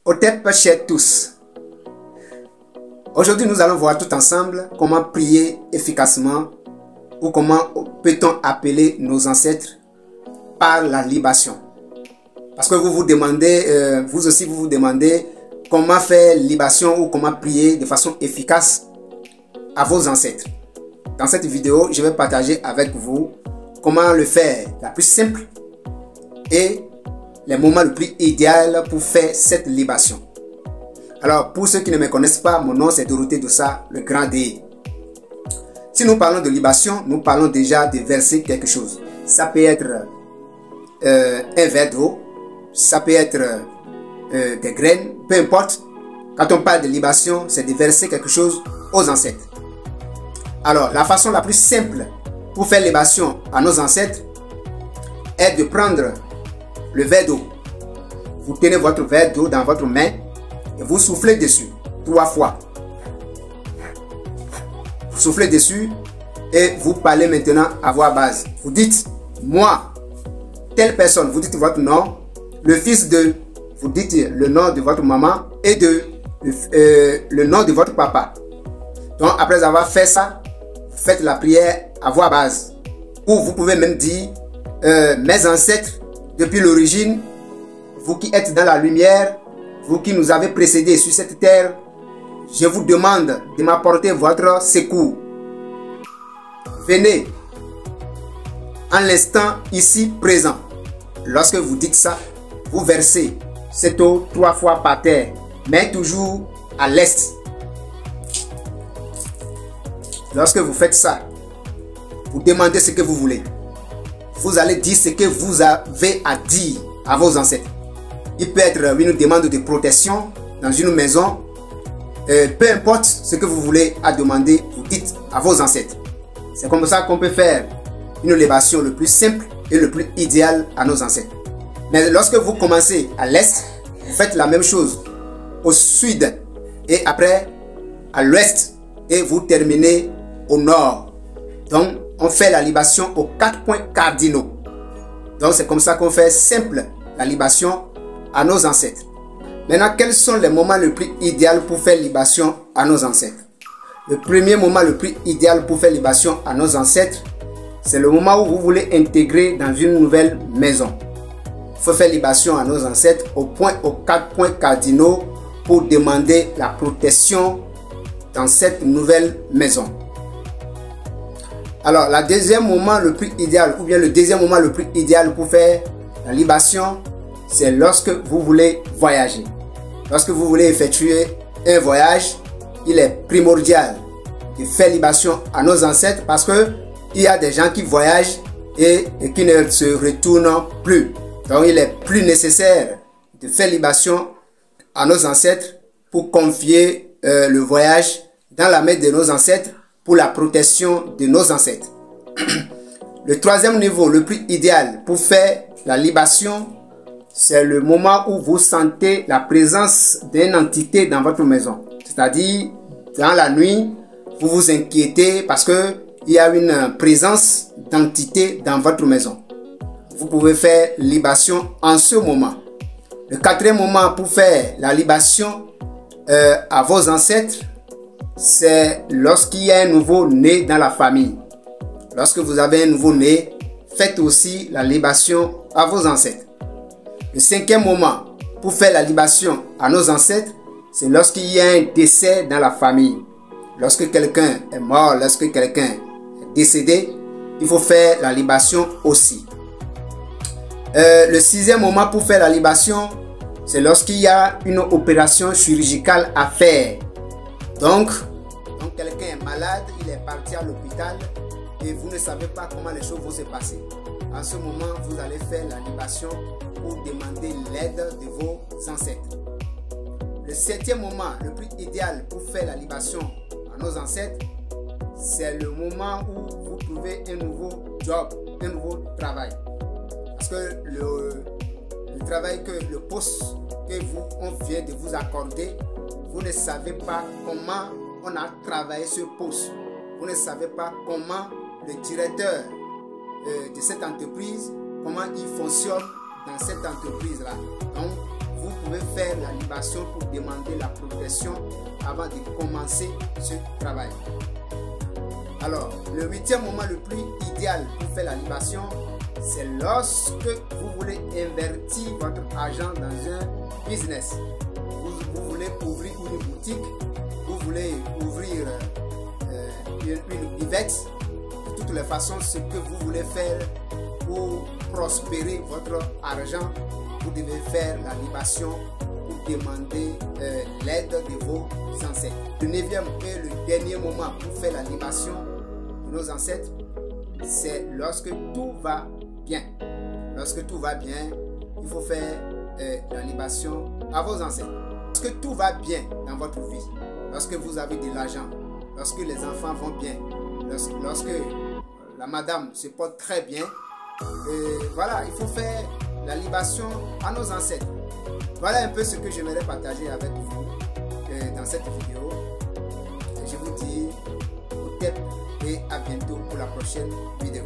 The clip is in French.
Otep chers tous. Aujourd'hui, nous allons voir tout ensemble comment prier efficacement ou comment peut-on appeler nos ancêtres par la libation. Parce que vous vous demandez, vous aussi vous vous demandez comment faire libation ou comment prier de façon efficace à vos ancêtres. Dans cette vidéo, je vais partager avec vous comment le faire la plus simple et les moments le plus idéal pour faire cette libation. Alors, pour ceux qui ne me connaissent pas, mon nom c'est Dorothée Doussa, le grand D. Si nous parlons de libation, nous parlons déjà de verser quelque chose. Ça peut être un verre d'eau, ça peut être des graines, peu importe. Quand on parle de libation, c'est de verser quelque chose aux ancêtres. Alors, la façon la plus simple pour faire libation à nos ancêtres est de prendre le verre d'eau. Vous tenez votre verre d'eau dans votre main et vous soufflez dessus 3 fois. Vous soufflez dessus et vous parlez maintenant à voix basse. Vous dites, moi, telle personne, vous dites votre nom, le fils de, vous dites le nom de votre maman et le nom de votre papa. Donc, après avoir fait ça, vous faites la prière à voix basse. Ou vous pouvez même dire, mes ancêtres, depuis l'origine, vous qui êtes dans la lumière, vous qui nous avez précédés sur cette terre, je vous demande de m'apporter votre secours. Venez en l'instant ici présent. Lorsque vous dites ça, vous versez cette eau 3 fois par terre, mais toujours à l'est. Lorsque vous faites ça, vous demandez ce que vous voulez. Vous allez dire ce que vous avez à dire à vos ancêtres. Il peut être une demande de protection dans une maison. Peu importe ce que vous voulez à demander, vous dites à vos ancêtres. C'est comme ça qu'on peut faire une libation le plus simple et le plus idéal à nos ancêtres. Mais lorsque vous commencez à l'est, vous faites la même chose au sud et après à l'ouest et vous terminez au nord. Donc, on fait la libation aux 4 points cardinaux. Donc, c'est comme ça qu'on fait simple la libation à nos ancêtres. Maintenant, quels sont les moments les plus idéaux pour faire libation à nos ancêtres? Le premier moment le plus idéal pour faire libation à nos ancêtres, c'est le moment où vous voulez intégrer dans une nouvelle maison. Il faut faire libation à nos ancêtres aux 4 points cardinaux pour demander la protection dans cette nouvelle maison. Alors, le deuxième moment le plus idéal, ou bien le deuxième moment le plus idéal pour faire la libation, c'est lorsque vous voulez voyager. Lorsque vous voulez effectuer un voyage, il est primordial de faire libation à nos ancêtres parce que il y a des gens qui voyagent et qui ne se retournent plus. Donc, il est plus nécessaire de faire libation à nos ancêtres pour confier le voyage dans la main de nos ancêtres pour la protection de nos ancêtres. Le troisième niveau, le plus idéal pour faire la libation, c'est le moment où vous sentez la présence d'une entité dans votre maison. C'est-à-dire, dans la nuit, vous vous inquiétez parce qu'il y a une présence d'entité dans votre maison. Vous pouvez faire libation en ce moment. Le quatrième moment pour faire la libation à vos ancêtres, c'est lorsqu'il y a un nouveau-né dans la famille. Lorsque vous avez un nouveau-né, faites aussi la libation à vos ancêtres. Le cinquième moment pour faire la libation à nos ancêtres, c'est lorsqu'il y a un décès dans la famille. Lorsque quelqu'un est mort, lorsque quelqu'un est décédé, il faut faire la libation aussi. Le sixième moment pour faire la libation, c'est lorsqu'il y a une opération chirurgicale à faire. Donc quelqu'un est malade, il est parti à l'hôpital et vous ne savez pas comment les choses vont se passer. En ce moment, vous allez faire la libation pour demander l'aide de vos ancêtres. Le septième moment, le plus idéal pour faire la libation à nos ancêtres, c'est le moment où vous trouvez un nouveau job, un nouveau travail. Parce que le travail, le poste que on vient de vous accorder, vous ne savez pas comment on a travaillé ce poste. Vous ne savez pas comment le directeur de cette entreprise, comment il fonctionne dans cette entreprise-là. Donc, vous pouvez faire la libation pour demander la protection avant de commencer ce travail. Alors, le 8e moment le plus idéal pour faire la libation, c'est lorsque vous voulez invertir votre argent dans un business. Vous voulez ouvrir une boutique, vous voulez ouvrir une buvette. De toutes les façons, ce que vous voulez faire pour prospérer votre argent, vous devez faire la libation pour demander l'aide de vos ancêtres. Le 9e et le dernier moment pour faire la libation de nos ancêtres, c'est lorsque tout va bien. Lorsque tout va bien, il faut faire la libation à vos ancêtres. Lorsque tout va bien dans votre vie, lorsque vous avez de l'argent, lorsque les enfants vont bien, lorsque la madame se porte très bien, voilà, il faut faire la libation à nos ancêtres. Voilà un peu ce que j'aimerais partager avec vous dans cette vidéo. Je vous dis peut-être et à bientôt pour la prochaine vidéo.